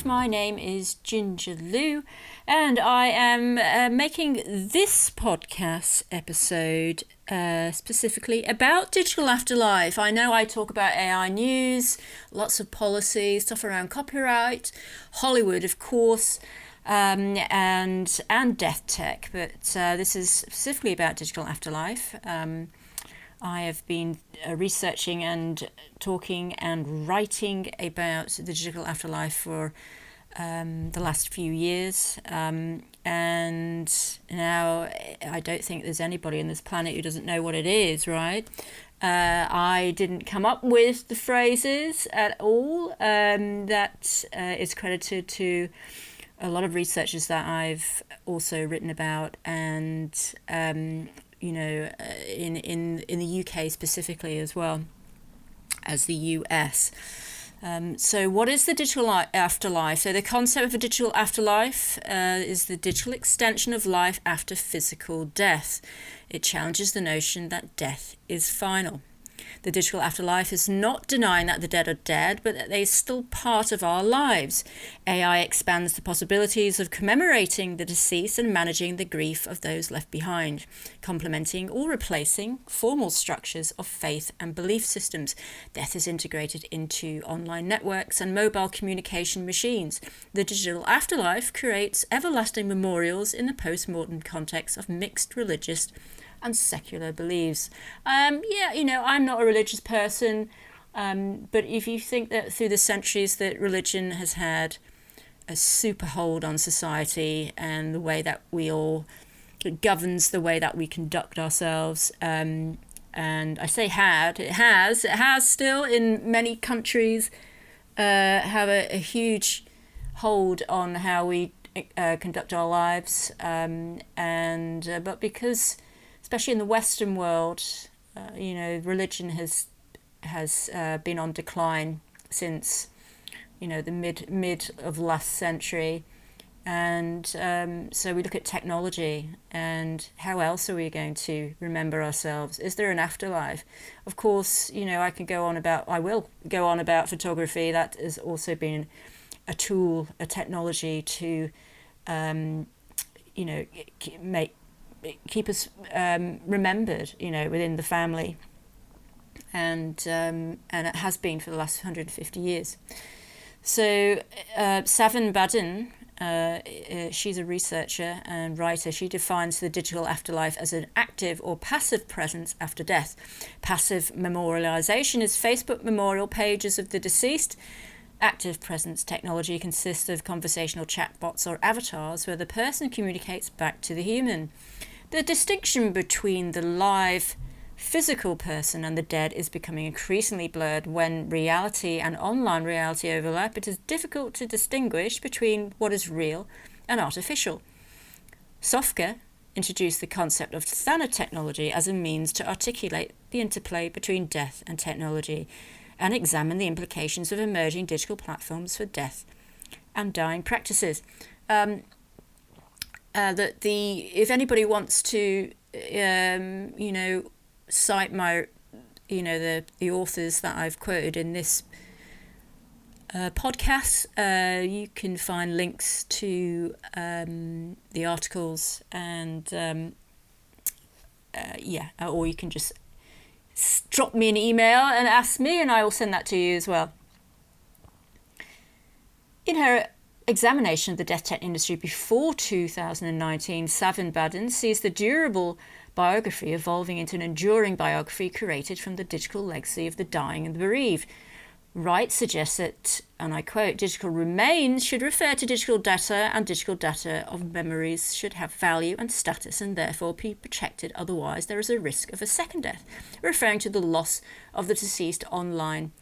My name is Ginger Lou, and I am making this podcast episode specifically about digital afterlife. I know I talk about AI news, lots of policy, stuff around copyright, Hollywood, of course, and death tech, but this is specifically about digital afterlife. I have been researching and talking and writing about the digital afterlife for the last few years, and now I don't think there's anybody on this planet who doesn't know what it is, right? I didn't come up with the phrases at all. That is credited to a lot of researchers that I've also written about, and in the UK specifically as well as the US. So what is the digital afterlife? So the concept of a digital afterlife is the digital extension of life after physical death. It challenges the notion that death is final. The digital afterlife is not denying that the dead are dead, but that they're still part of our lives. AI expands the possibilities of commemorating the deceased and managing the grief of those left behind, complementing or replacing formal structures of faith and belief systems. Death is integrated into online networks and mobile communication machines. The digital afterlife creates everlasting memorials in the post-mortem context of mixed religious and secular beliefs. I'm not a religious person, but if you think that through the centuries that religion has had a super hold on society and the way that it governs the way that we conduct ourselves, and I say it has still in many countries have a huge hold on how we conduct our lives, but because especially in the Western world, religion has been on decline since, the mid of last century, and so we look at technology and how else are we going to remember ourselves? Is there an afterlife? Of course, I will go on about photography. That has also been a tool, a technology to, keep us remembered, within the family, and it has been for the last 150 years. So Savin Badin, she's a researcher and writer. She defines the digital afterlife as an active or passive presence after death. Passive memorialization is Facebook memorial pages of the deceased. Active presence technology consists of conversational chatbots or avatars where the person communicates back to the human. The distinction between the live physical person and the dead is becoming increasingly blurred when reality and online reality overlap. It is difficult to distinguish between what is real and artificial. Sofka introduced the concept of thanatechnology as a means to articulate the interplay between death and technology, and examine the implications of emerging digital platforms for death and dying practices. If anybody wants to, cite my, the authors that I've quoted in this podcast, you can find links to the articles and or you can just drop me an email and ask me, and I will send that to you as well. In her examination of the death tech industry before 2019, Savin Badin sees the durable biography evolving into an enduring biography created from the digital legacy of the dying and the bereaved. Wright suggests that, and I quote, digital remains should refer to digital data, and digital data of memories should have value and status and therefore be protected, otherwise there is a risk of a second death, referring to the loss of the deceased online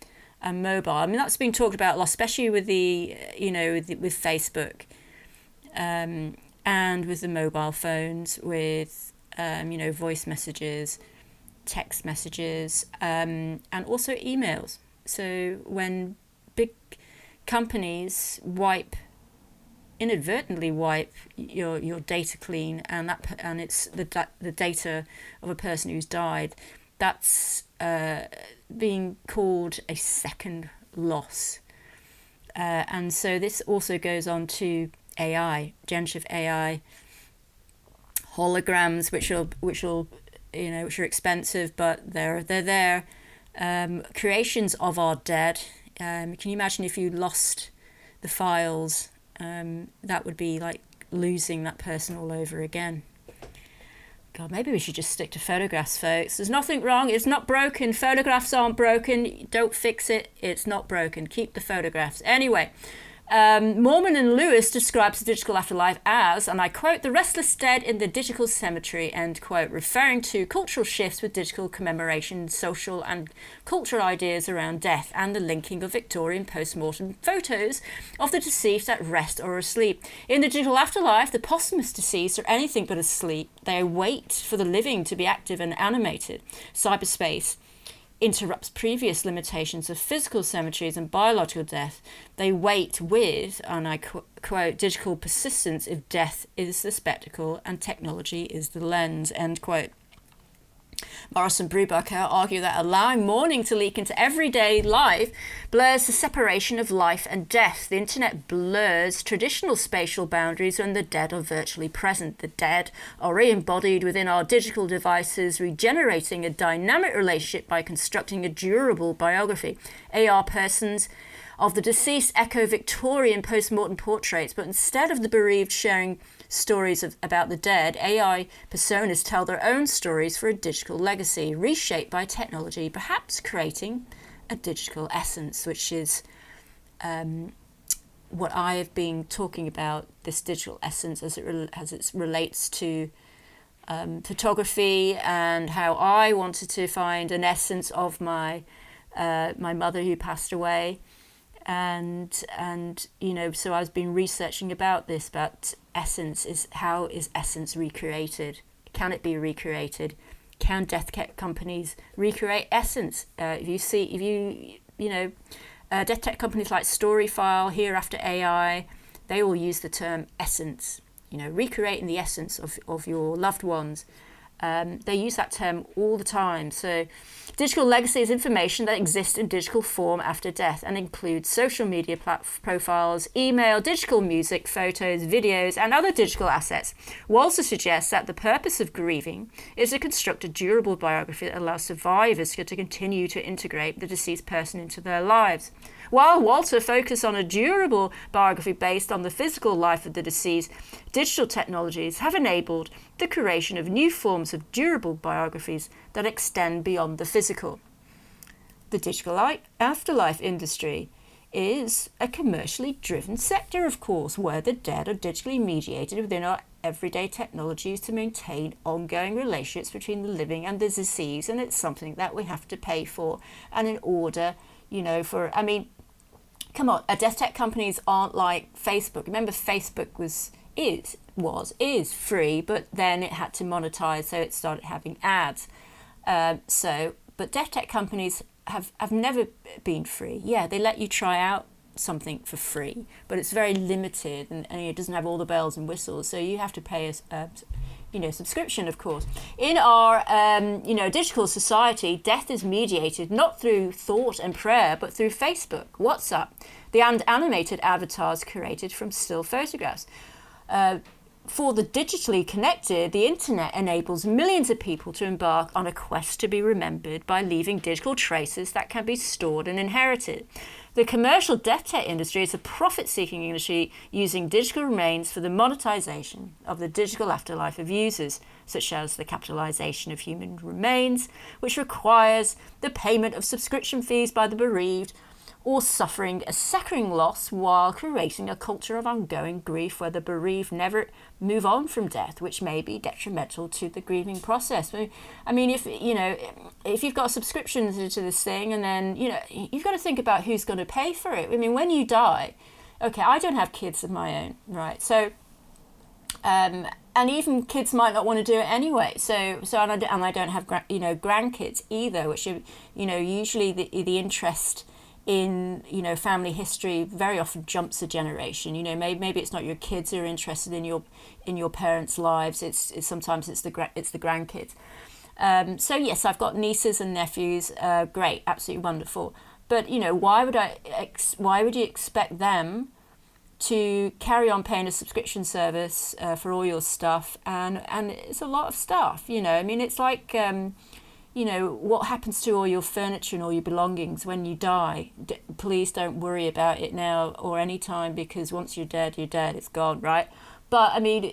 and mobile. I mean, that's been talked about a lot, especially with with Facebook, and with the mobile phones, with voice messages, text messages, and also emails. So when big companies inadvertently wipe your data clean, and it's the data of a person who's died, that's being called a second loss. And so this also goes on to AI, generative AI, holograms, which are expensive, but they're there. Creations of our dead. Can you imagine if you lost the files? That would be like losing that person all over again. God, maybe we should just stick to photographs, folks. There's nothing wrong. It's not broken. Photographs aren't broken. Don't fix it. It's not broken. Keep the photographs. Anyway, Mormon and Lewis describes the digital afterlife as, and I quote, the restless dead in the digital cemetery, end quote, referring to cultural shifts with digital commemoration, social and cultural ideas around death, and the linking of Victorian post-mortem photos of the deceased at rest or asleep. In the digital afterlife, the posthumous deceased are anything but asleep. They wait for the living to be active and animated. Cyberspace interrupts previous limitations of physical cemeteries and biological death. They wait with, and I quote, digital persistence if death is the spectacle and technology is the lens, end quote. Morris and Brubaker argue that allowing mourning to leak into everyday life blurs the separation of life and death. The internet blurs traditional spatial boundaries when the dead are virtually present. The dead are re-embodied within our digital devices, regenerating a dynamic relationship by constructing a durable biography. AR persons of the deceased echo Victorian post-mortem portraits, but instead of the bereaved sharing stories about the dead, AI personas tell their own stories for a digital legacy, reshaped by technology, perhaps creating a digital essence, which is what I have been talking about, this digital essence as it relates to photography, and how I wanted to find an essence of my mother who passed away. And so I've been researching about this, but essence is, how is essence recreated? Can it be recreated? Can death tech companies recreate essence? Death tech companies like Storyfile, Hereafter AI, they all use the term essence, recreating the essence of your loved ones. They use that term all the time. So digital legacy is information that exists in digital form after death and includes social media profiles, email, digital music, photos, videos, and other digital assets. Walter suggests that the purpose of grieving is to construct a durable biography that allows survivors to continue to integrate the deceased person into their lives. While Walter focused on a durable biography based on the physical life of the deceased, digital technologies have enabled the creation of new forms of durable biographies that extend beyond the physical. The digital afterlife industry is a commercially driven sector, of course, where the dead are digitally mediated within our everyday technologies to maintain ongoing relationships between the living and the deceased, and it's something that we have to pay for. And in order, come on, death tech companies aren't like Facebook. Remember, Facebook is free, but then it had to monetize, so it started having ads. But death tech companies have never been free. Yeah, they let you try out something for free, but it's very limited, and it doesn't have all the bells and whistles. So you have to pay a subscription, of course. In our digital society, death is mediated not through thought and prayer, but through Facebook, WhatsApp, the animated avatars created from still photographs. For the digitally connected, the internet enables millions of people to embark on a quest to be remembered by leaving digital traces that can be stored and inherited. The commercial death tech industry is a profit-seeking industry using digital remains for the monetization of the digital afterlife of users, such as the capitalization of human remains, which requires the payment of subscription fees by the bereaved, or suffering a second loss while creating a culture of ongoing grief where the bereaved never move on from death, which may be detrimental to the grieving process. I mean, if you've got subscriptions into this thing, and then, you've got to think about who's going to pay for it. I mean, when you die, okay, I don't have kids of my own, right? So, and even kids might not want to do it anyway. So and I don't have grandkids either, which usually the interest in family history very often jumps a generation. Maybe it's not your kids who are interested in your parents' lives. It's sometimes the grandkids. So yes, I've got nieces and nephews. Great, absolutely wonderful. But why would you expect them to carry on paying a subscription service for all your stuff? And it's a lot of stuff, I mean, it's like, what happens to all your furniture and all your belongings when you die? Please don't worry about it now or any time, because once you're dead, it's gone, right? But I mean,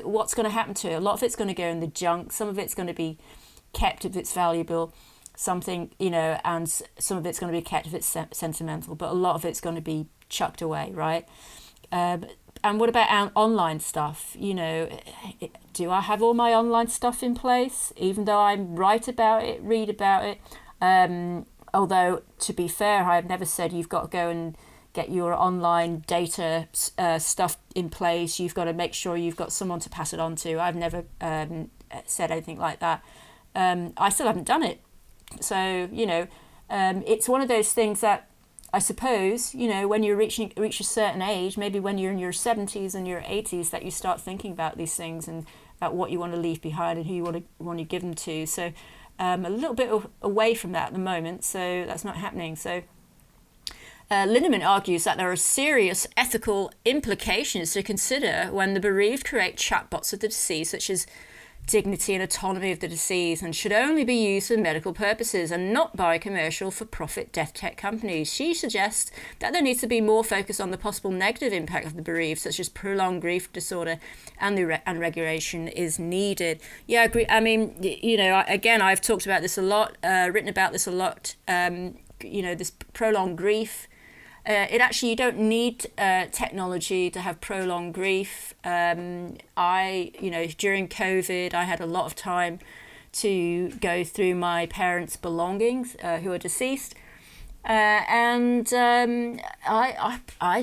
what's going to happen to it? A lot of it's going to go in the junk. Some of it's going to be kept if it's valuable, something, and some of it's going to be kept if it's sentimental, but a lot of it's going to be chucked away, right? And what about online stuff? Do I have all my online stuff in place, even though I write about it, read about it? Although, to be fair, I've never said you've got to go and get your online data stuff in place. You've got to make sure you've got someone to pass it on to. I've never said anything like that. I still haven't done it. So, it's one of those things that I suppose, when you reach a certain age, maybe when you're in your 70s and your 80s, that you start thinking about these things and about what you want to leave behind and who you want to give them to. So a little bit away from that at the moment, so that's not happening. So Lindemann argues that there are serious ethical implications to consider when the bereaved create chatbots of the deceased, such as dignity and autonomy of the deceased, and should only be used for medical purposes and not by commercial for-profit death tech companies. She suggests that there needs to be more focus on the possible negative impact of the bereaved, such as prolonged grief disorder, and regulation is needed. Yeah, I agree. I mean, again, I've talked about this a lot, written about this a lot. This prolonged grief. You don't need technology to have prolonged grief. During COVID, I had a lot of time to go through my parents' belongings who are deceased. I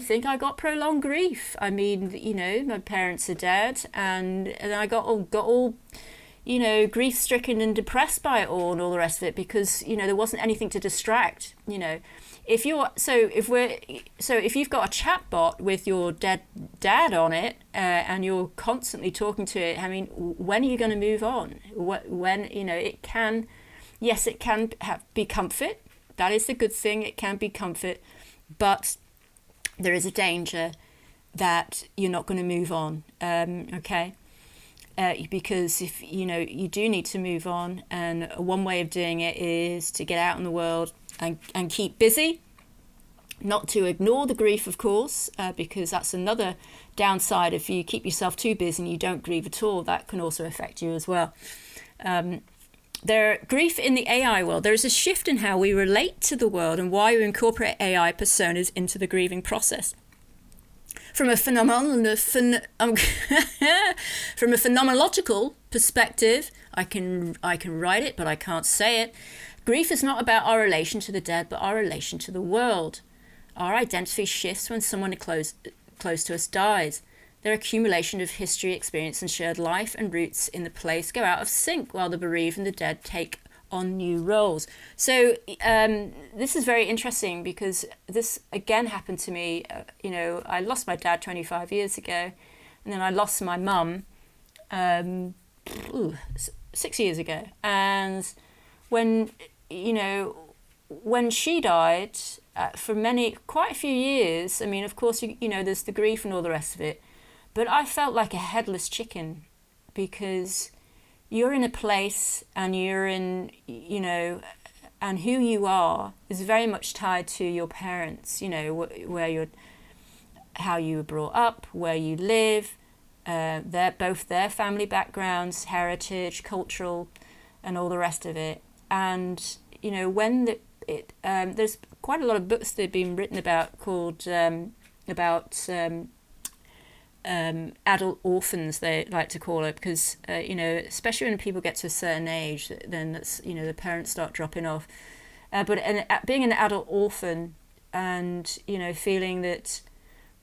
think I got prolonged grief. I mean, my parents are dead, and I got all grief-stricken and depressed by it all and all the rest of it, because, there wasn't anything to distract, If you've got a chat bot with your dead dad on it, and you're constantly talking to it, I mean, when are you going to move on? When, it can be comfort. That is the good thing. It can be comfort, but there is a danger that you're not going to move on. Okay. Because if you do need to move on, and one way of doing it is to get out in the world and keep busy, not to ignore the grief, of course, because that's another downside. If you keep yourself too busy and you don't grieve at all, that can also affect you as well. Grief in the AI world. There is a shift in how we relate to the world and why we incorporate AI personas into the grieving process. From a phenomenological perspective, I can write it, but I can't say it. Grief is not about our relation to the dead, but our relation to the world. Our identity shifts when someone close to us dies. Their accumulation of history, experience, and shared life and roots in the place go out of sync, while the bereaved and the dead take on new roles. So this is very interesting, because this again happened to me. I lost my dad 25 years ago, and then I lost my mum 6 years ago. And when she died, for quite a few years, I mean, of course, there's the grief and all the rest of it, but I felt like a headless chicken, because you're in a place and you're in, and who you are is very much tied to your parents, how you were brought up, where you live, both their family backgrounds, heritage, cultural, and all the rest of it. And, there's quite a lot of books that have been written about called adult orphans, they like to call it, because especially when people get to a certain age, then that's the parents start dropping off. But being an adult orphan, and feeling that,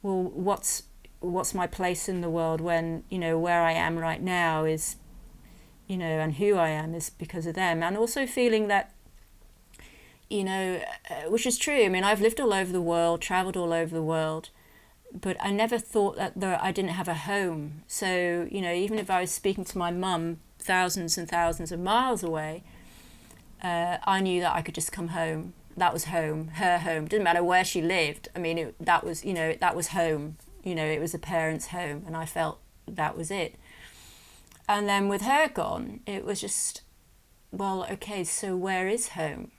well, what's my place in the world when where I am right now is, and who I am is because of them, and also feeling that, which is true. I mean, I've lived all over the world, traveled all over the world, but I never thought that I didn't have a home. So, even if I was speaking to my mum thousands and thousands of miles away, I knew that I could just come home. that was home, her home. Didn't matter where she lived. I mean, that was, that was home. It was a parent's home, and I felt that was it. And then with her gone, it was just, well, okay, so where is home?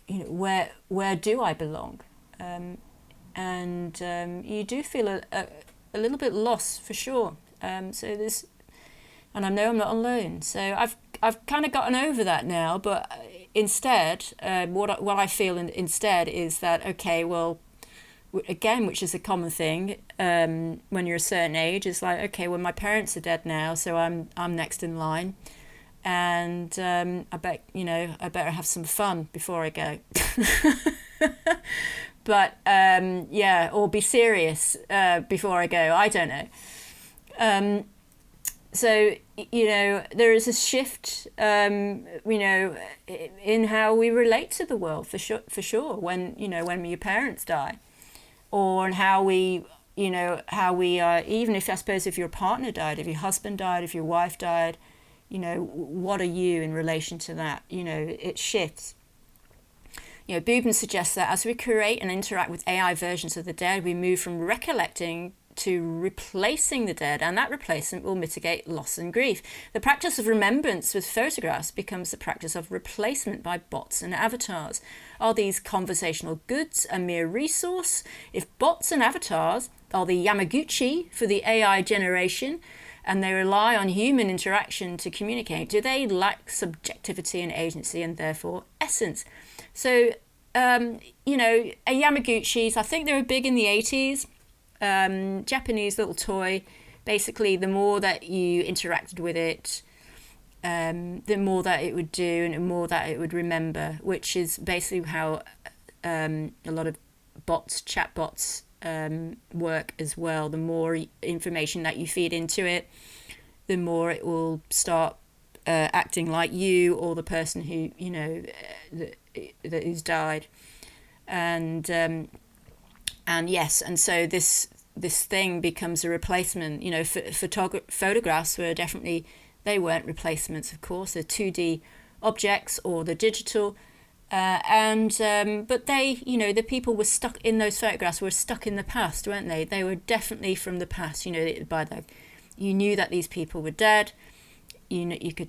Where do I belong? And you do feel a little bit lost, for sure. So there's, and I know I'm not alone. So I've kind of gotten over that now. But instead, what I feel instead is that, okay, well, again, which is a common thing when you're a certain age, is like, okay, well, my parents are dead now, so I'm next in line, and I better have some fun before I go. But or be serious before I go. I don't know. So there is a shift, in how we relate to the world, for sure. When your parents die, or how we, even if, I suppose, if your partner died, if your husband died, if your wife died, what are you in relation to that? It shifts. Buben suggests that as we create and interact with AI versions of the dead, we move from recollecting to replacing the dead, and that replacement will mitigate loss and grief. The practice of remembrance with photographs becomes the practice of replacement by bots and avatars. Are these conversational goods a mere resource? If bots and avatars are the Yamaguchi for the AI generation, and they rely on human interaction to communicate, do they lack subjectivity and agency, and therefore essence? So, Yamaguchis, I think they were big in the 80s. Japanese little toy. Basically, the more that you interacted with it, the more that it would do, and the more that it would remember, which is basically how a lot of chatbots work as well. The more information that you feed into it, the more it will start acting like you or the person who that who's died, and yes, and so this thing becomes a replacement. Photographs were definitely, they weren't replacements, of course. They're 2D objects, or the digital, but they, the people were stuck in those photographs were stuck in the past, weren't they? They were definitely from the past. You knew that these people were dead. You never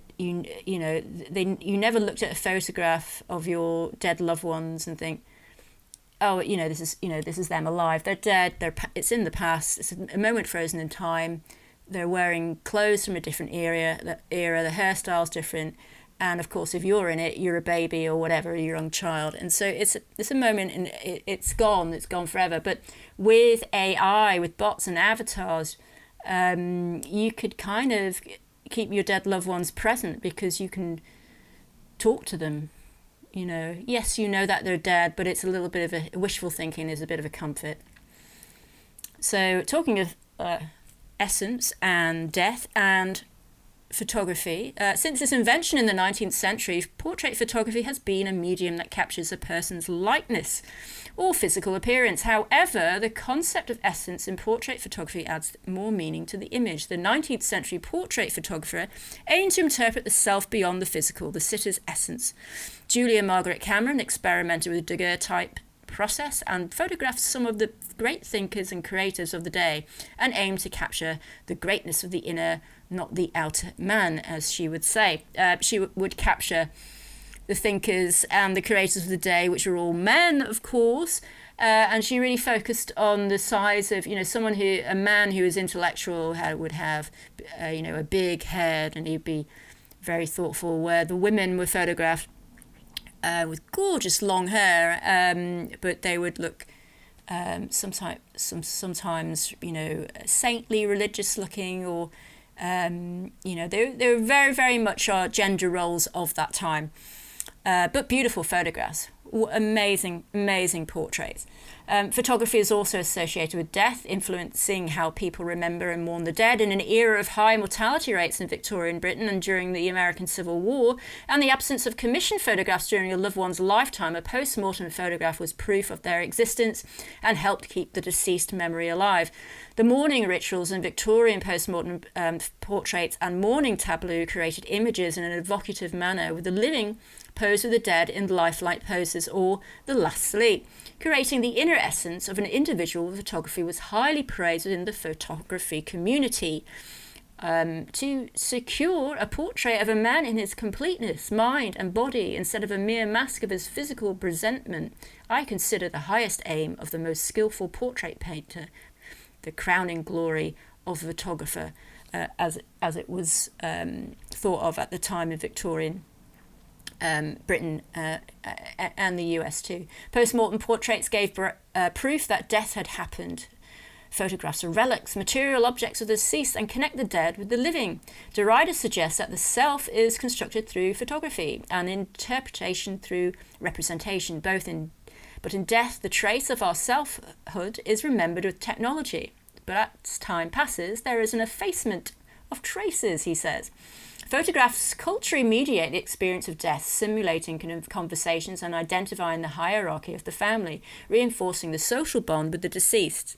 looked at a photograph of your dead loved ones and think, oh, this is them alive. They're dead. It's in the past. It's a moment frozen in time. They're wearing clothes from a different era. The hairstyle's different, and of course, if you're in it, you're a baby or whatever, you're a young child. And so it's a moment, and it's gone. It's gone forever. But with AI, with bots and avatars, you could kind of keep your dead loved ones present, because you can talk to them. Yes, that they're dead, but it's a little bit of a wishful thinking, is a bit of a comfort. So, talking of essence and death and photography, since its invention in the 19th century, portrait photography has been a medium that captures a person's likeness or physical appearance. However, the concept of essence in portrait photography adds more meaning to the image. The 19th century portrait photographer aimed to interpret the self beyond the physical, the sitter's essence. Julia Margaret Cameron experimented with daguerreotype process and photographed some of the great thinkers and creators of the day, and aimed to capture the greatness of the inner, not the outer man, as she would say. She would capture the thinkers and the creators of the day, which were all men, of course, and she really focused on the size of, a man who was intellectual would have, a big head, and he'd be very thoughtful, where the women were photographed with gorgeous long hair, but they would look sometimes saintly, religious looking, or they were very, very much gender roles of that time, but beautiful photographs, amazing portraits. Photography is also associated with death, influencing how people remember and mourn the dead. In an era of high mortality rates in Victorian Britain and during the American Civil War, and the absence of commissioned photographs during a loved one's lifetime, a post-mortem photograph was proof of their existence and helped keep the deceased memory alive. The mourning rituals in Victorian post-mortem portraits and mourning tableau created images in an evocative manner, with the living posed with the dead in lifelike poses or the last sleep. Creating the inner essence of an individual with photography was highly praised within the photography community. To secure a portrait of a man in his completeness, mind and body, instead of a mere mask of his physical presentment, I consider the highest aim of the most skillful portrait painter, the crowning glory of the photographer, as it was thought of at the time in Victorian Britain and the US too. Post-mortem portraits gave proof that death had happened. Photographs are relics, material objects of the deceased, and connect the dead with the living. Derrida suggests that the self is constructed through photography and interpretation through representation, but in death the trace of our selfhood is remembered with technology. But as time passes, there is an effacement of traces, he says. Photographs culturally mediate the experience of death, simulating conversations and identifying the hierarchy of the family, reinforcing the social bond with the deceased.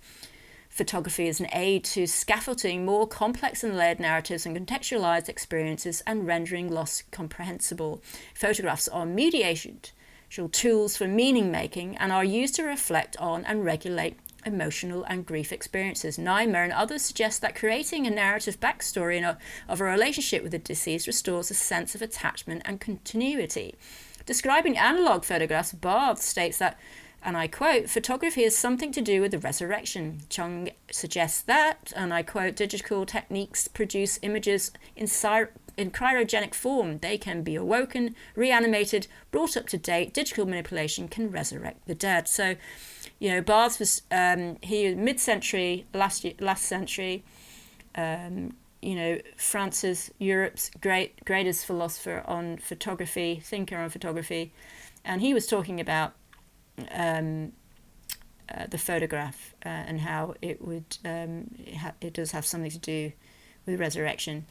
Photography is an aid to scaffolding more complex and layered narratives and contextualized experiences and rendering loss comprehensible. Photographs are mediation tools for meaning making and are used to reflect on and regulate emotional and grief experiences. Neimer and others suggest that creating a narrative backstory of a relationship with the deceased restores a sense of attachment and continuity. Describing analog photographs, Barth states that, and I quote, photography has something to do with the resurrection. Chung suggests that, and I quote, digital techniques produce images in cryogenic form. They can be awoken, reanimated, brought up to date. Digital manipulation can resurrect the dead. So, Barth was mid-century, last century. Francis, Europe's greatest philosopher on photography, thinker on photography, and he was talking about the photograph and how it would it does have something to do with resurrection.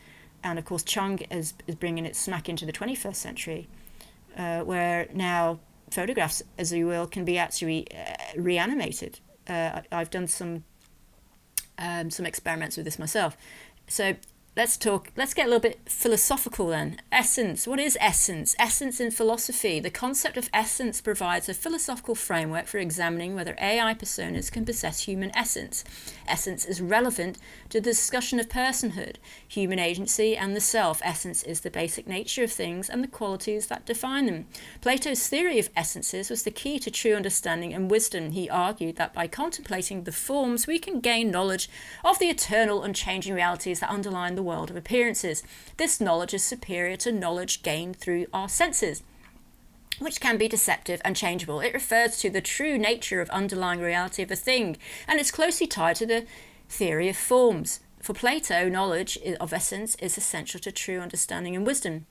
And of course Chung is bringing it smack into the 21st century, where now photographs, as you will, can be actually reanimated. I've done some experiments with this myself. So let's get a little bit philosophical then. Essence. What is essence? Essence in philosophy. The concept of essence provides a philosophical framework for examining whether AI personas can possess human essence. Essence is relevant to the discussion of personhood, human agency, and the self. Essence is the basic nature of things and the qualities that define them. Plato's theory of essences was the key to true understanding and wisdom. He argued that by contemplating the forms, we can gain knowledge of the eternal, unchanging realities that underlie the world of appearances. This knowledge is superior to knowledge gained through our senses, which can be deceptive and changeable. It refers to the true nature of underlying reality of a thing, and is closely tied to the theory of forms. For Plato, knowledge of essence is essential to true understanding and wisdom.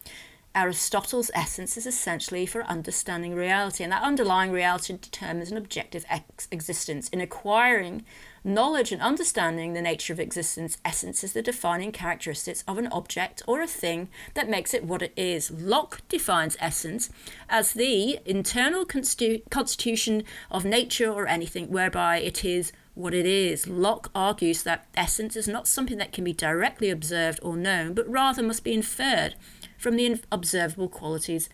Aristotle's essence is essentially for understanding reality, and that underlying reality determines an objective existence. In acquiring knowledge and understanding the nature of existence, essence is the defining characteristics of an object or a thing that makes it what it is. Locke defines essence as the internal constitution of nature or anything whereby it is what it is. Locke argues that essence is not something that can be directly observed or known, but rather must be inferred from the observable qualities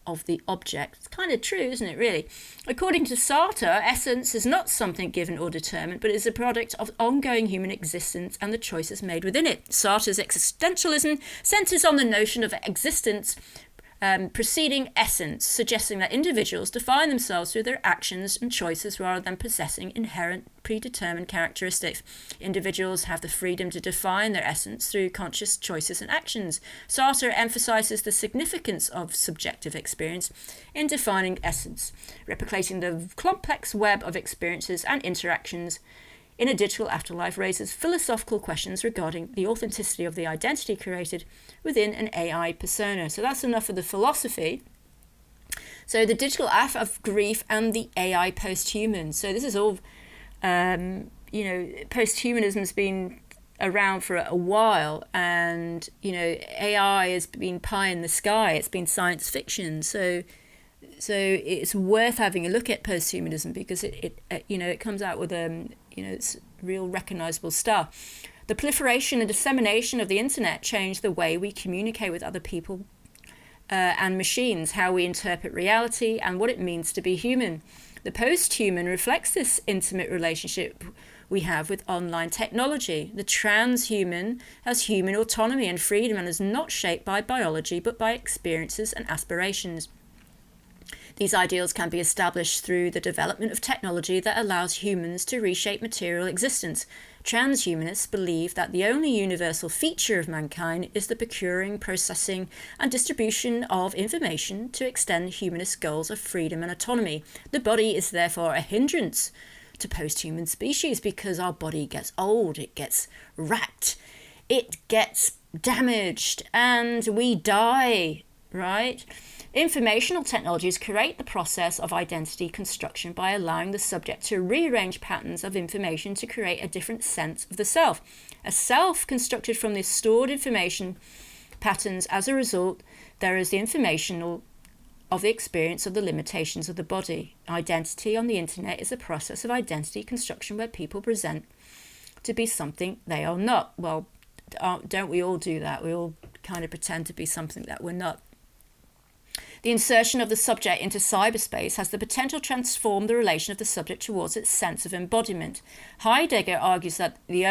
of the object. It's kind of true, isn't it, really? According to Sartre, essence is not something given or determined, but is a product of ongoing human existence and the choices made within it. Sartre's existentialism centers on the notion of existence preceding essence, suggesting that individuals define themselves through their actions and choices rather than possessing inherent predetermined characteristics. Individuals have the freedom to define their essence through conscious choices and actions. Sartre emphasizes the significance of subjective experience in defining essence, replicating the complex web of experiences and interactions in a digital afterlife raises philosophical questions regarding the authenticity of the identity created within an AI persona. So that's enough of the philosophy. So the digital aff of grief and the AI post-human. So this is all, post-humanism has been around for a while, and AI has been pie in the sky. It's been science fiction. So it's worth having a look at post-humanism, because it comes out with it's real recognizable stuff. The proliferation and dissemination of the internet changed the way we communicate with other people and machines, how we interpret reality, and what it means to be human. The post-human reflects this intimate relationship we have with online technology. The transhuman has human autonomy and freedom and is not shaped by biology but by experiences and aspirations. These ideals can be established through the development of technology that allows humans to reshape material existence. Transhumanists believe that the only universal feature of mankind is the procuring, processing, and distribution of information to extend humanist goals of freedom and autonomy. The body is therefore a hindrance to post-human species, because our body gets old, it gets wracked, it gets damaged, and we die, right? Informational technologies create the process of identity construction by allowing the subject to rearrange patterns of information to create a different sense of the self. A self constructed from the stored information patterns. As a result, there is the informational of the experience of the limitations of the body. Identity on the internet is a process of identity construction where people present to be something they are not. Well, don't we all do that? We all kind of pretend to be something that we're not. The insertion of the subject into cyberspace has the potential to transform the relation of the subject towards its sense of embodiment. Heidegger argues that the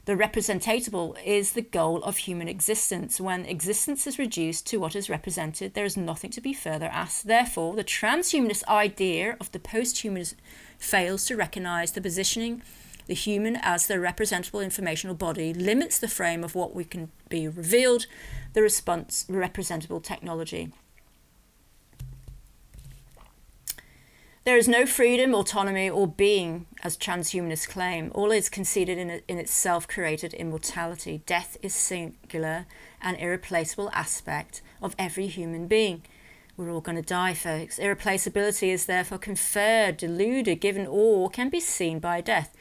representatable is the goal of human existence. When existence is reduced to what is represented, there is nothing to be further asked. Therefore, the transhumanist idea of the post-humanist fails to recognize the positioning the human as the representable informational body, limits the frame of what we can be revealed, the response representable technology. There is no freedom, autonomy, or being, as transhumanists claim. All is conceded in its self-created immortality. Death is singular and irreplaceable aspect of every human being. We're all going to die, folks. Irreplaceability is therefore conferred, deluded, given, or can be seen by death.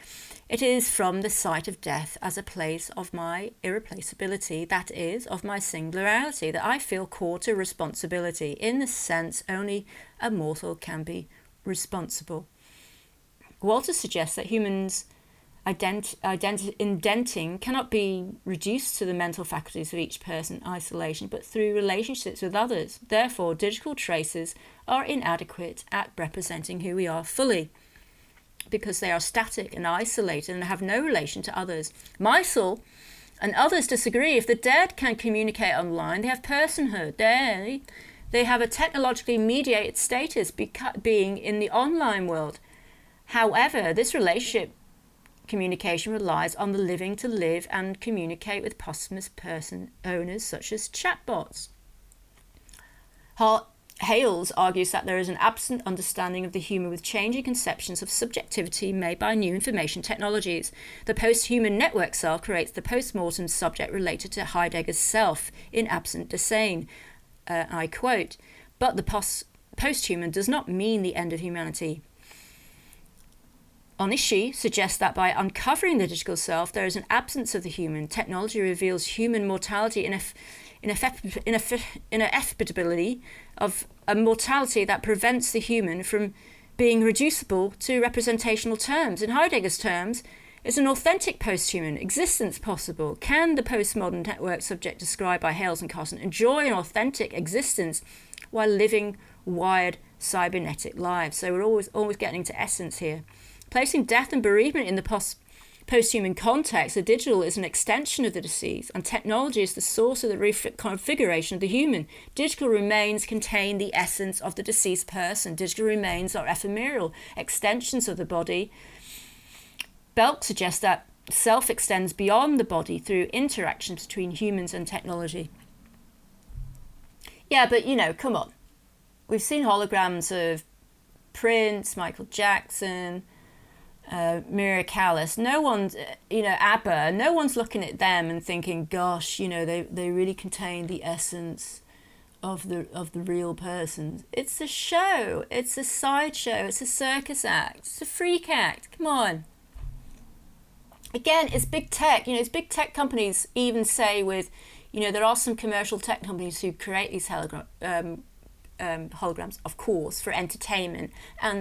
It is from the sight of death as a place of my irreplaceability, that is, of my singularity, that I feel called to responsibility. In this sense, only a mortal can be responsible. Walter suggests that humans' indenting cannot be reduced to the mental faculties of each person in isolation, but through relationships with others. Therefore, digital traces are inadequate at representing who we are fully, because they are static and isolated and have no relation to others. Meisel and others disagree. If the dead can communicate online, they have personhood. They have a technologically mediated status, being in the online world. However, this relationship communication relies on the living to live and communicate with posthumous person owners such as chatbots. Hales argues that there is an absent understanding of the human with changing conceptions of subjectivity made by new information technologies. The post-human network cell creates the post-mortem subject related to Heidegger's self in absent design. I quote, but the post-human does not mean the end of humanity. Onishi suggests that by uncovering the digital self, there is an absence of the human. Technology reveals human mortality ineffectibility of a mortality that prevents the human from being reducible to representational terms. In Heidegger's terms, is an authentic post-human existence possible? Can the postmodern network subject described by Hales and Carson enjoy an authentic existence while living wired cybernetic lives? So we're always getting to essence here. Placing death and bereavement in the post-human context, the digital is an extension of the deceased, and technology is the source of the reconfiguration of the human. Digital remains contain the essence of the deceased person. Digital remains are ephemeral extensions of the body. Belk suggests that self extends beyond the body through interactions between humans and technology. Yeah, but come on. We've seen holograms of Prince, Michael Jackson, Mira Callas. No one's, ABBA, no one's looking at them and thinking, gosh, they really contain the essence of the real person. It's a show. It's a sideshow. It's a circus act. It's a freak act. Come on. Again, it's big tech. It's big tech companies even say with, there are some commercial tech companies who create these holograms, of course, for entertainment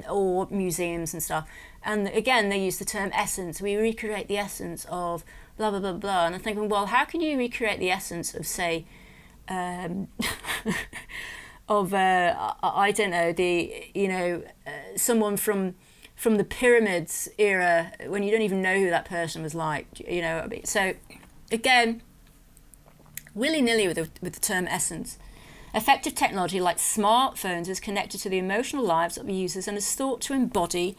or museums and stuff. And again, they use the term essence. We recreate the essence of blah, blah, blah, blah. And I'm thinking, well, how can you recreate the essence of, say, I don't know, someone from the pyramids era when you don't even know who that person was like, So again, willy-nilly with the term essence. Effective technology like smartphones is connected to the emotional lives of users and is thought to embody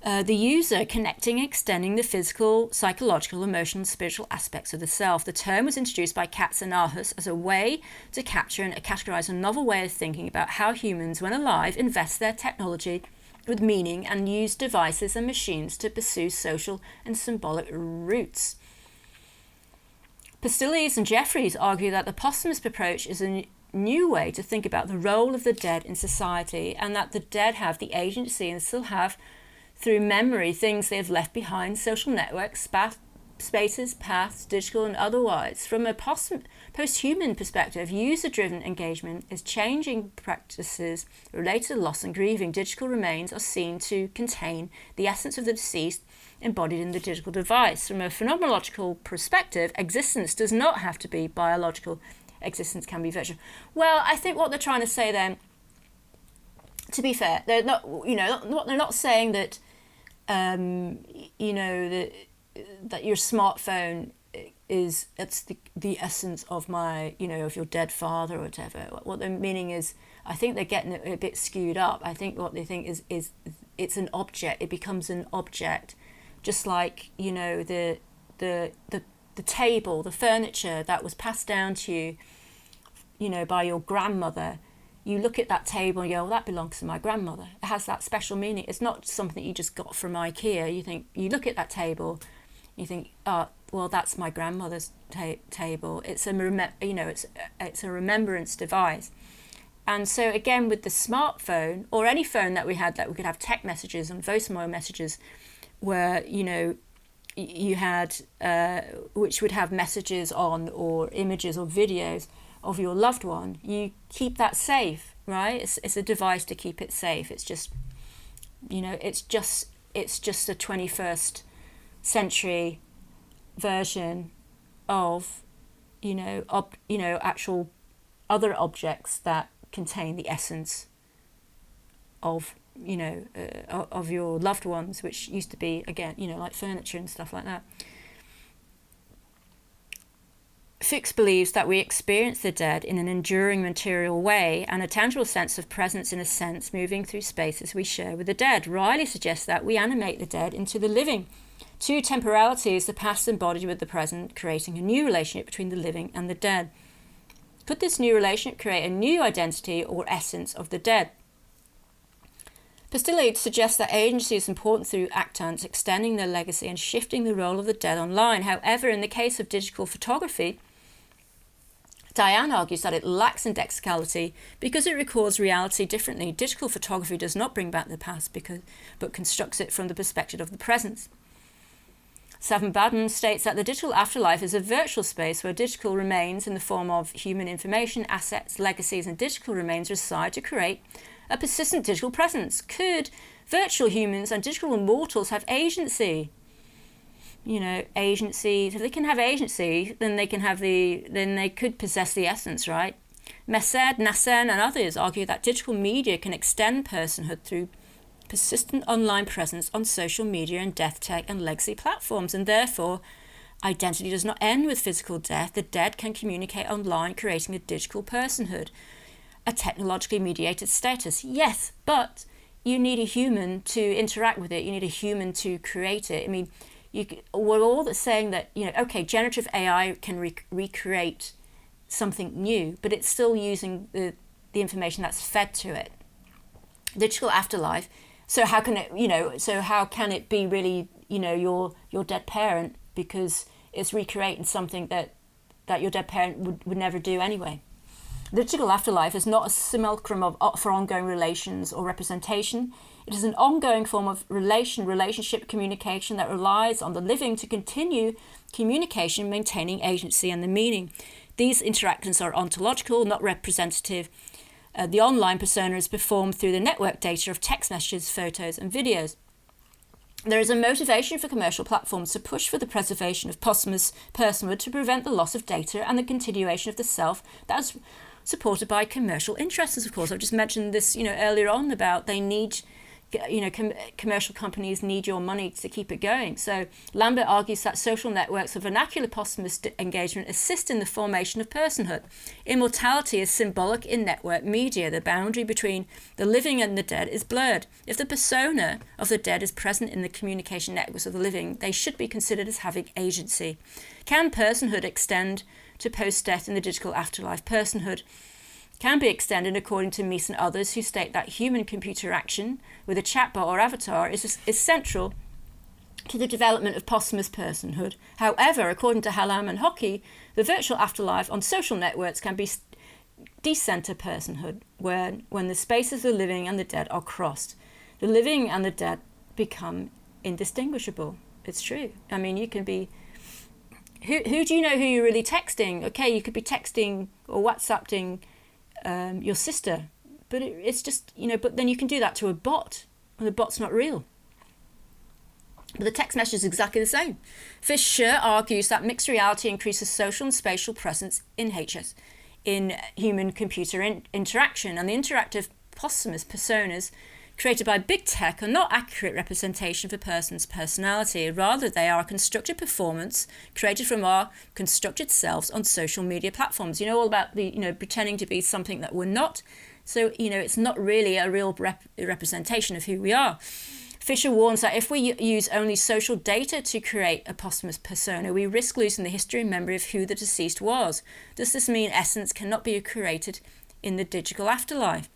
the user, connecting and extending the physical, psychological, emotional, and spiritual aspects of the self. The term was introduced by Katsanahus as a way to capture and categorize a novel way of thinking about how humans, when alive, invest their technology with meaning and use devices and machines to pursue social and symbolic roots. Pastiles and Jeffries argue that the posthumous approach is a new way to think about the role of the dead in society, and that the dead have the agency and still have, through memory, things they have left behind, social networks, spaces, paths, digital and otherwise. From a post-human perspective, user-driven engagement is changing practices related to loss and grieving. Digital remains are seen to contain the essence of the deceased embodied in the digital device. From a phenomenological perspective, existence does not have to be biological. Existence can be virtual. Well, I think what they're trying to say then, to be fair, they're not, they're not saying that, that your smartphone it's the essence of my, of your dead father or whatever. What they're meaning is, I think they're getting it a bit skewed up. I think what they think is it's an object. It becomes an object, just like, the table, the furniture that was passed down to you, by your grandmother. You look at that table and you go, well, that belongs to my grandmother. It has that special meaning. It's not something that you just got from IKEA. You look at that table, you think, oh, well, that's my grandmother's table. It's it's a remembrance device. And so again, with the smartphone or any phone that we had, that we could have text messages and voicemail messages, where you had which would have messages on, or images or videos of your loved one. You keep that safe, right? It's a device to keep it safe. It's just, it's just a 21st century version of, actual other objects that contain the essence of, of your loved ones, which used to be, again, like furniture and stuff like that. Fuchs believes that we experience the dead in an enduring material way and a tangible sense of presence, in a sense, moving through spaces we share with the dead. Riley suggests that we animate the dead into the living. Two temporalities, the past embodied with the present, creating a new relationship between the living and the dead. Could this new relationship create a new identity or essence of the dead? Pastiles suggests that agency is important through actants extending their legacy and shifting the role of the dead online. However, in the case of digital photography, Diane argues that it lacks indexicality because it records reality differently. Digital photography does not bring back the past but constructs it from the perspective of the present. Savin Baden states that the digital afterlife is a virtual space where digital remains in the form of human information, assets, legacies, and digital remains reside to create a persistent digital presence. Could virtual humans and digital immortals have agency? Agency. If they can have agency, then they could possess the essence, right? Mesed, Nassen, and others argue that digital media can extend personhood through persistent online presence on social media and death tech and legacy platforms, and therefore identity does not end with physical death. The dead can communicate online, creating a digital personhood, a technologically mediated status. Yes, but you need a human to interact with it. You need a human to create it. I mean, we're all saying that, okay, generative AI can recreate something new, but it's still using the information that's fed to it. Digital afterlife. So how can it be really, your dead parent, because it's recreating something that your dead parent would never do anyway. The digital afterlife is not a simulacrum for ongoing relations or representation. It is an ongoing form of relationship communication that relies on the living to continue communication, maintaining agency and the meaning. These interactions are ontological, not representative. The online persona is performed through the network data of text messages, photos, and videos. There is a motivation for commercial platforms to push for the preservation of posthumous personhood to prevent the loss of data and the continuation of the self that is supported by commercial interests, of course. I've just mentioned this, earlier on about they need, commercial companies need your money to keep it going. So Lambert argues that social networks of vernacular posthumous engagement assist in the formation of personhood. Immortality is symbolic in network media. The boundary between the living and the dead is blurred. If the persona of the dead is present in the communication networks of the living, they should be considered as having agency. Can personhood extend to post-death in the digital afterlife? Personhood can be extended according to Mies and others, who state that human-computer action with a chatbot or avatar is central to the development of posthumous personhood. However, according to Hallam and Hockey, the virtual afterlife on social networks can be decenter personhood, when the spaces of the living and the dead are crossed. The living and the dead become indistinguishable. It's true. I mean, you can be... Who do you know who you're really texting? Okay, you could be texting or WhatsApping your sister, but it's just, but then you can do that to a bot, and the bot's not real. But the text message is exactly the same. Fisher argues that mixed reality increases social and spatial presence in human-computer interaction, and the interactive posthumous personas created by big tech are not accurate representation of a person's personality. Rather, they are a constructed performance created from our constructed selves on social media platforms. All about the, pretending to be something that we're not. So, it's not really a real representation of who we are. Fisher warns that if we use only social data to create a posthumous persona, we risk losing the history and memory of who the deceased was. Does this mean essence cannot be created in the digital afterlife?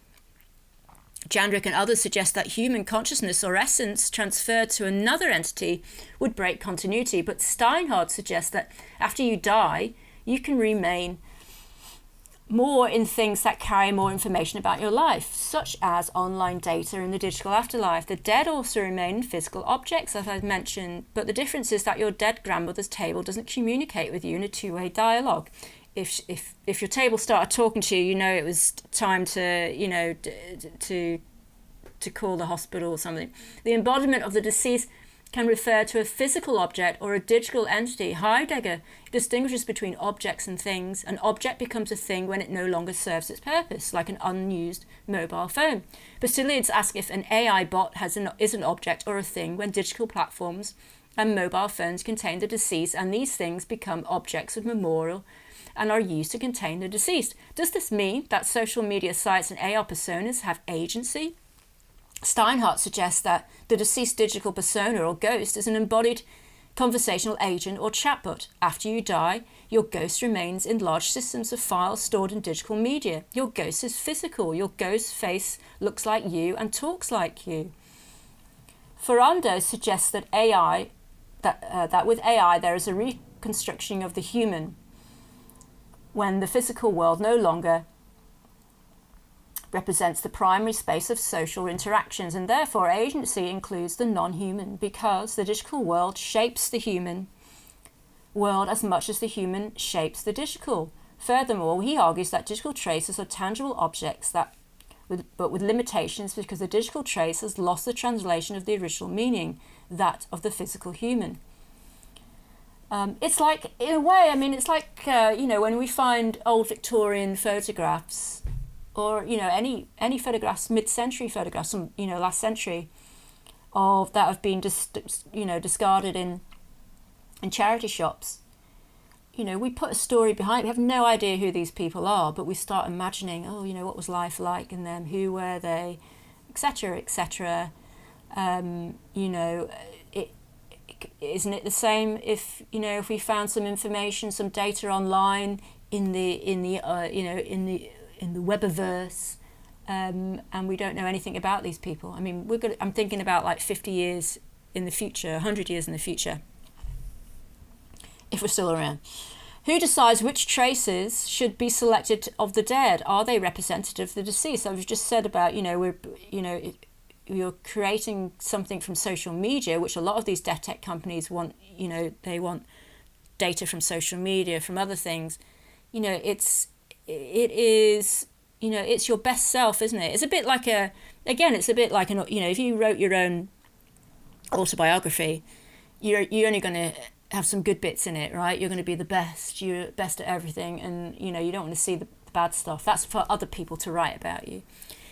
Jandrick and others suggest that human consciousness or essence transferred to another entity would break continuity, but Steinhardt suggests that after you die, you can remain more in things that carry more information about your life, such as online data in the digital afterlife. The dead also remain in physical objects, as I've mentioned, but the difference is that your dead grandmother's table doesn't communicate with you in a two-way dialogue. If your table started talking to you, it was time to to call the hospital or something. The embodiment of the deceased can refer to a physical object or a digital entity. Heidegger distinguishes between objects and things. An object becomes a thing when it no longer serves its purpose, like an unused mobile phone. Basilides asks if an AI bot is an object or a thing when digital platforms and mobile phones contain the deceased, and these things become objects of memorial and are used to contain the deceased. Does this mean that social media sites and AR personas have agency? Steinhardt suggests that the deceased digital persona or ghost is an embodied conversational agent or chatbot. After you die, your ghost remains in large systems of files stored in digital media. Your ghost is physical. Your ghost's face looks like you and talks like you. Ferrando suggests that that with AI there is a reconstruction of the human, when the physical world no longer represents the primary space of social interactions, and therefore agency includes the non-human, because the digital world shapes the human world as much as the human shapes the digital. Furthermore, he argues that digital traces are tangible objects but with limitations, because the digital trace has lost the translation of the original meaning, that of the physical human. It's like, in a way, it's like, when we find old Victorian photographs, or, any photographs, mid-century photographs from, last century, that have been, discarded in charity shops. We put a story behind it. We have no idea who these people are, but we start imagining, what was life like in them? Who were they? Etc., etc. Isn't it the same if we found some information, some data online in the webiverse, and we don't know anything about these people? I'm thinking about like 50 years in the future, 100 years in the future, if we're still around. Who decides which traces should be selected of the dead? Are they representative of the deceased? So I've just said about, you're creating something from social media, which a lot of these death tech companies want, they want data from social media, from other things. It's your best self, isn't it? It's a bit like if you wrote your own autobiography, you're only going to have some good bits in it, right? You're going to be the best. You're best at everything, and you don't want to see the bad stuff. That's for other people to write about you.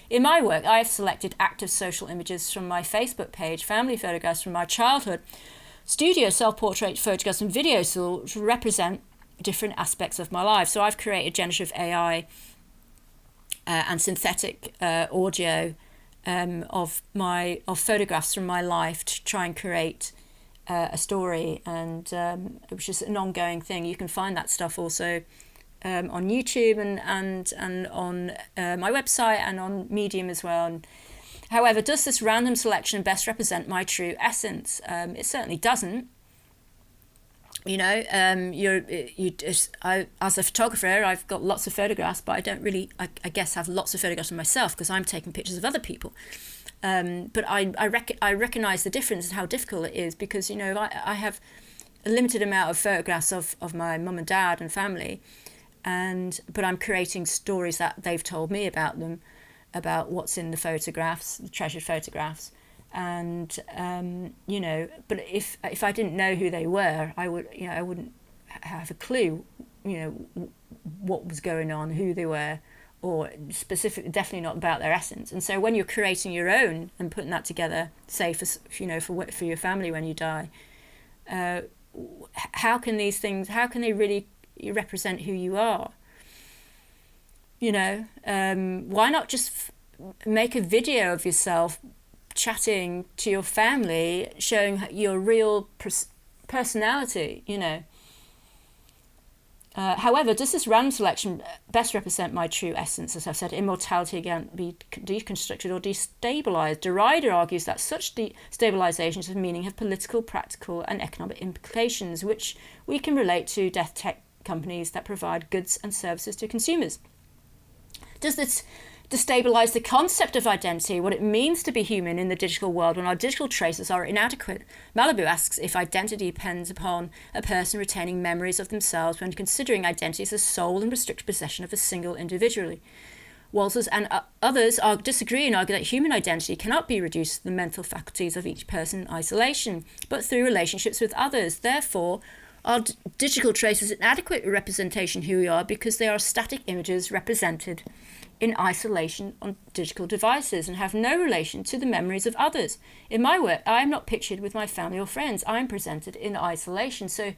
In my work, I have selected active social images from my Facebook page, family photographs from my childhood, studio self-portrait photographs and videos to represent different aspects of my life. So I've created generative AI and synthetic audio of photographs from my life to try and create a story, and which is an ongoing thing. You can find that stuff also on YouTube and on my website and on Medium as well. And, however, does this random selection best represent my true essence? It certainly doesn't. As a photographer, I've got lots of photographs, but I don't really, I guess, have lots of photographs of myself because I'm taking pictures of other people. But I recognise the difference and how difficult it is because, I have a limited amount of photographs of my mum and dad and family, but I'm creating stories that they've told me about them, about what's in the photographs, the treasured photographs. And, but if I didn't know who they were, I wouldn't have a clue, what was going on, who they were, or definitely not about their essence. And so when you're creating your own and putting that together, say for your family when you die, how can they really represent who you are? Why not just make a video of yourself chatting to your family, showing your real personality, However, does this random selection best represent my true essence? As I've said, immortality again be deconstructed or destabilized. Derrida argues that such destabilizations of meaning have political, practical, and economic implications, which we can relate to death tech companies that provide goods and services to consumers. Does this destabilize the concept of identity, what it means to be human in the digital world when our digital traces are inadequate? Malibu asks if identity depends upon a person retaining memories of themselves when considering identity as a sole and restricted possession of a single individual. Walters and others disagree and argue that human identity cannot be reduced to the mental faculties of each person in isolation, but through relationships with others. Therefore, our digital traces inadequate representation of who we are because they are static images represented in isolation on digital devices and have no relation to the memories of others. In my work, I am not pictured with my family or friends. I am presented in isolation. So,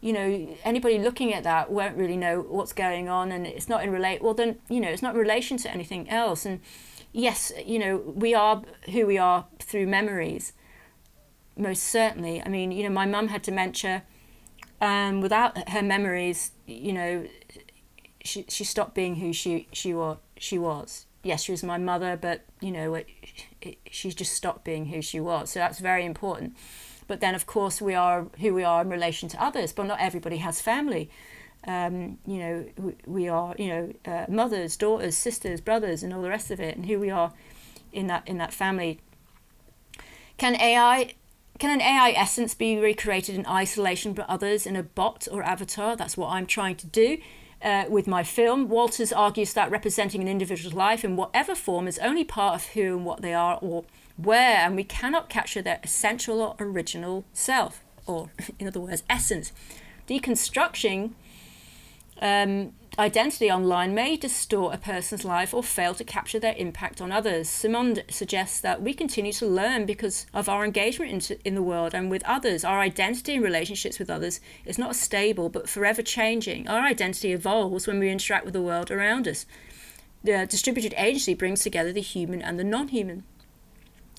anybody looking at that won't really know what's going on, and it's not in it's not in relation to anything else. And yes, we are who we are through memories, most certainly. I mean, my mum had dementia, and without her memories, she stopped being who she was. Yes, she was my mother, but she just stopped being who she was. So that's very important. But then, of course, we are who we are in relation to others. But not everybody has family. We are mothers, daughters, sisters, brothers, and all the rest of it, and who we are in that family. Can an AI essence be recreated in isolation by others in a bot or avatar? That's what I'm trying to do. With my film, Walters argues that representing an individual's life in whatever form is only part of who and what they are or where, and we cannot capture their essential or original self, or in other words, essence. Deconstructing identity online may distort a person's life or fail to capture their impact on others. Simond suggests that we continue to learn because of our engagement in the world and with others. Our identity in relationships with others is not stable but forever changing. Our identity evolves when we interact with the world around us. The distributed agency brings together the human and the non-human.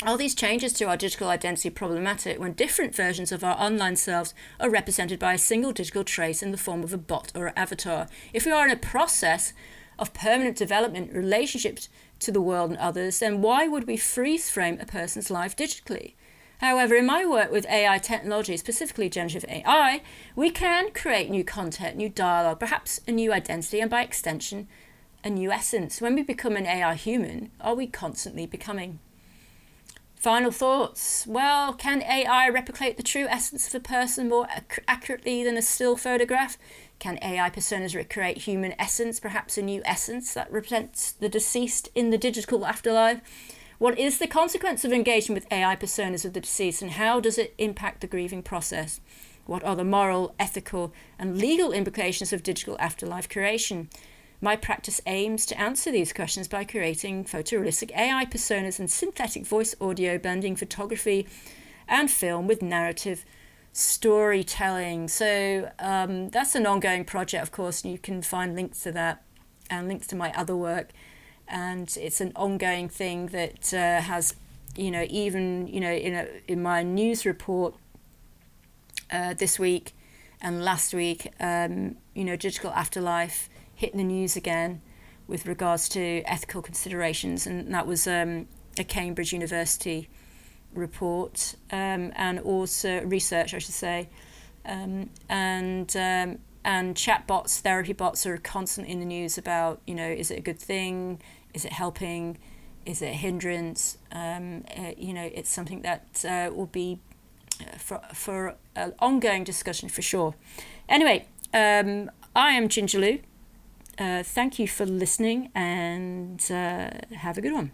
Are these changes to our digital identity problematic when different versions of our online selves are represented by a single digital trace in the form of a bot or an avatar? If we are in a process of permanent development, relationships to the world and others, then why would we freeze frame a person's life digitally? However, in my work with AI technology, specifically generative AI, we can create new content, new dialogue, perhaps a new identity, and by extension, a new essence. When we become an AI human, are we constantly becoming? Final thoughts. Well, can AI replicate the true essence of a person more accurately than a still photograph? Can AI personas recreate human essence, perhaps a new essence that represents the deceased in the digital afterlife? What is the consequence of engaging with AI personas of the deceased, and how does it impact the grieving process? What are the moral, ethical, and legal implications of digital afterlife creation? My practice aims to answer these questions by creating photorealistic AI personas and synthetic voice audio blending photography and film with narrative storytelling. So that's an ongoing project, of course, and you can find links to that and links to my other work. And it's an ongoing thing that has, even, in my news report this week and last week, digital afterlife hit the news again with regards to ethical considerations. And that was a Cambridge University report and also research, I should say. And chatbots, therapy bots are constantly in the news about, is it a good thing? Is it helping? Is it a hindrance? It's something that will be for an ongoing discussion for sure. Anyway, I am Ginger Lou. Thank you for listening, and have a good one.